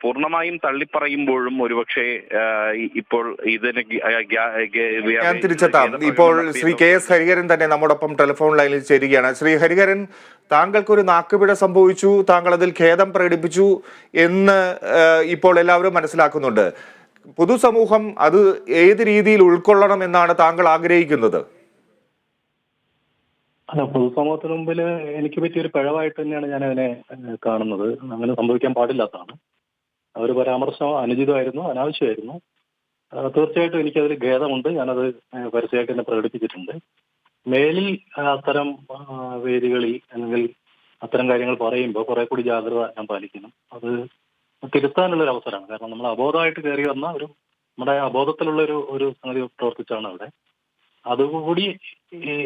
പൂർണ്ണമായും തള്ളിപ്പറയുമ്പോഴും ഒരുപക്ഷെ ഇപ്പോൾ ഇതിന് ഞാൻ തിരിച്ചെത്താം. ഇപ്പോൾ ശ്രീ KS ഹരിഹരൻ തന്നെ നമ്മോടൊപ്പം ടെലിഫോൺ ലൈനിൽ ചേരുകയാണ്. ശ്രീ ഹരിഹരൻ, താങ്കൾക്കൊരു നാക്കുപിഴ സംഭവിച്ചു, താങ്കൾ അതിൽ ഖേദം പ്രകടിപ്പിച്ചു എന്ന് ഇപ്പോൾ എല്ലാവരും മനസ്സിലാക്കുന്നുണ്ട്. പൊതുസമൂഹം അത് ഏത് രീതിയിൽ ഉൾക്കൊള്ളണം എന്നാണ് താങ്കൾ ആഗ്രഹിക്കുന്നത്? അല്ല, പൊതുസമൂഹത്തിന് മുമ്പിൽ എനിക്ക് പറ്റിയൊരു പിഴവായിട്ട് തന്നെയാണ് ഞാൻ അതിനെ കാണുന്നത്. അങ്ങനെ സംഭവിക്കാൻ പാടില്ലാത്തതാണ്. ഒരു പരാമർശം അനുചിതമായിരുന്നു, അനാവശ്യമായിരുന്നു. തീർച്ചയായിട്ടും എനിക്കതിൽ ഖേദമുണ്ട്. ഞാനത് പരസ്യമായിട്ട് തന്നെ പ്രകടിപ്പിച്ചിട്ടുണ്ട്. മേലിൽ അത്തരം വേദികളിൽ അല്ലെങ്കിൽ അത്തരം കാര്യങ്ങൾ പറയുമ്പോൾ കുറെ കൂടി ജാഗ്രത ഞാൻ പാലിക്കണം. അത് തിരുത്താനുള്ളൊരു അവസരമാണ്. കാരണം നമ്മൾ അബോധമായിട്ട് കയറി വന്ന നമ്മുടെ അബോധത്തിലുള്ള ഒരു സംഗതി പ്രവർത്തിച്ചാണ് അവിടെ. അതുകൂടി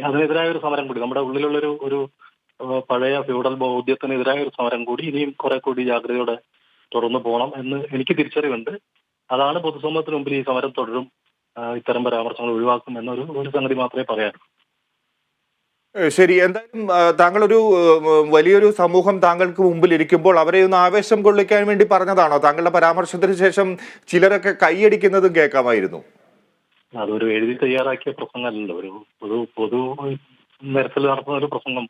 അതിനെതിരായ ഒരു സമരം കൂടി, നമ്മുടെ ഉള്ളിലുള്ളൊരു പഴയ ഫ്യൂഡൽ ബോധ്യത്തിനെതിരായ ഒരു സമരം കൂടി ഇനിയും കുറെ കൂടി ജാഗ്രതയോടെ തുടർന്ന് പോകണം എന്ന് എനിക്ക് തിരിച്ചറിവുണ്ട്. അതാണ് പൊതുസമൂഹത്തിന് മുമ്പിൽ ഈ സമരം തുടരും, ഇത്തരം പരാമർശങ്ങൾ ഒഴിവാക്കും എന്നൊരു സംഗതി മാത്രമേ പറയാനുള്ളൂ. ശരി, എന്തായാലും താങ്കളൊരു വലിയൊരു സമൂഹം താങ്കൾക്ക് മുമ്പിൽ ഇരിക്കുമ്പോൾ അവരെ ഒന്ന് ആവേശം കൊള്ളിക്കാൻ വേണ്ടി പറഞ്ഞതാണോ? താങ്കളുടെ പരാമർശത്തിന് ശേഷം ചിലരൊക്കെ കൈയടിക്കുന്നതും കേൾക്കാമായിരുന്നു. അതൊരു എഴുതി തയ്യാറാക്കിയ പ്രസംഗമല്ലല്ലോ, ഒരു പൊതു നിരത്തിൽ നടത്തുന്ന ഒരു പ്രസംഗം.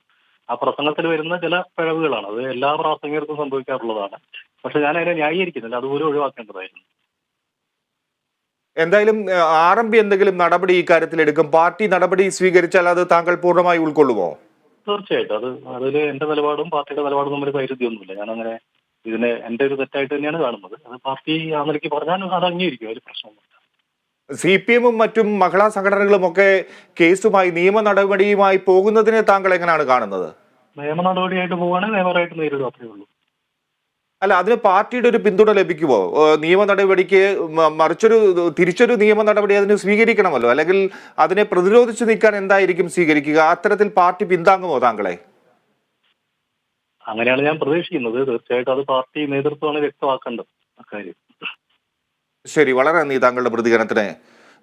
ആ പ്രസംഗത്തിൽ വരുന്ന ചില പിഴവുകളാണ്. അത് എല്ലാ പ്രാസംഗികർക്കും സംഭവിക്കാറുള്ളതാണ്. പക്ഷെ ഞാൻ അതിനെ ന്യായീകരിക്കുന്നില്ല, അതുപോലും ഒഴിവാക്കേണ്ടതായിരുന്നു. എന്തായാലും RMP എന്തെങ്കിലും നടപടി ഇക്കാര്യത്തിൽ എടുക്കും? പാർട്ടി നടപടി സ്വീകരിച്ചാൽ അത് താങ്കൾ പൂർണ്ണമായി ഉൾക്കൊള്ളുമോ? തീർച്ചയായിട്ടും അതിൽ എന്റെ നിലപാടും പാർട്ടിയുടെ നിലപാടും തമ്മിൽ വൈരുദ്ധ്യമൊന്നുമില്ല. ഞാനങ്ങനെ ഇതിനെ എന്റെ ഒരു തെറ്റായിട്ട് തന്നെയാണ് കാണുന്നത്. അത് പാർട്ടി ആ നിലയ്ക്ക് പറഞ്ഞാൽ അത് അംഗീകരിക്കും, ഒരു പ്രശ്നമൊന്നുമില്ല. CPM-ഉം മറ്റും മഹിളാ സംഘടനകളും ഒക്കെ കേസുമായി നിയമ നടപടിയുമായി പോകുന്നതിനെ താങ്കൾ എങ്ങനെയാണ് കാണുന്നത്? നിയമ നടപടിയായിട്ട് പോവുകയാണെങ്കിൽ നിയമപരമായിട്ട് നേരിടും, അത്രേ ഉള്ളൂ. അല്ല, അതിന് പാർട്ടിയുടെ ഒരു പിന്തുണ ലഭിക്കുമോ? നിയമ നടപടിക്ക് തിരിച്ചൊരു നിയമ നടപടി അതിന് സ്വീകരിക്കണമല്ലോ, അല്ലെങ്കിൽ അതിനെ പ്രതിരോധിച്ചു നിൽക്കാൻ എന്തായിരിക്കും സ്വീകരിക്കുക? അത്തരത്തിൽ പാർട്ടി പിന്താങ്ങുമോ താങ്കളെ? അങ്ങനെയാണ് ഞാൻ പ്രതീക്ഷിക്കുന്നത്. തീർച്ചയായിട്ടും അത് പാർട്ടി നേതൃത്വമാണ് വ്യക്തമാക്കേണ്ടത് അക്കാര്യം. ശരി, വളരെ നന്ദി. താങ്കളുടെ പ്രതികരണത്തിന്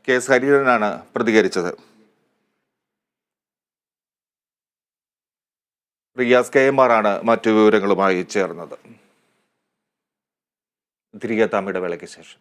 KS ഹരിഹരനാണ് പ്രതികരിച്ചത്. റിയാസ് KMR ആണ് മറ്റു വിവരങ്ങളുമായി ചേർന്നത്. തിരികെ എത്താം ഇടവേളയ്ക്ക് ശേഷം.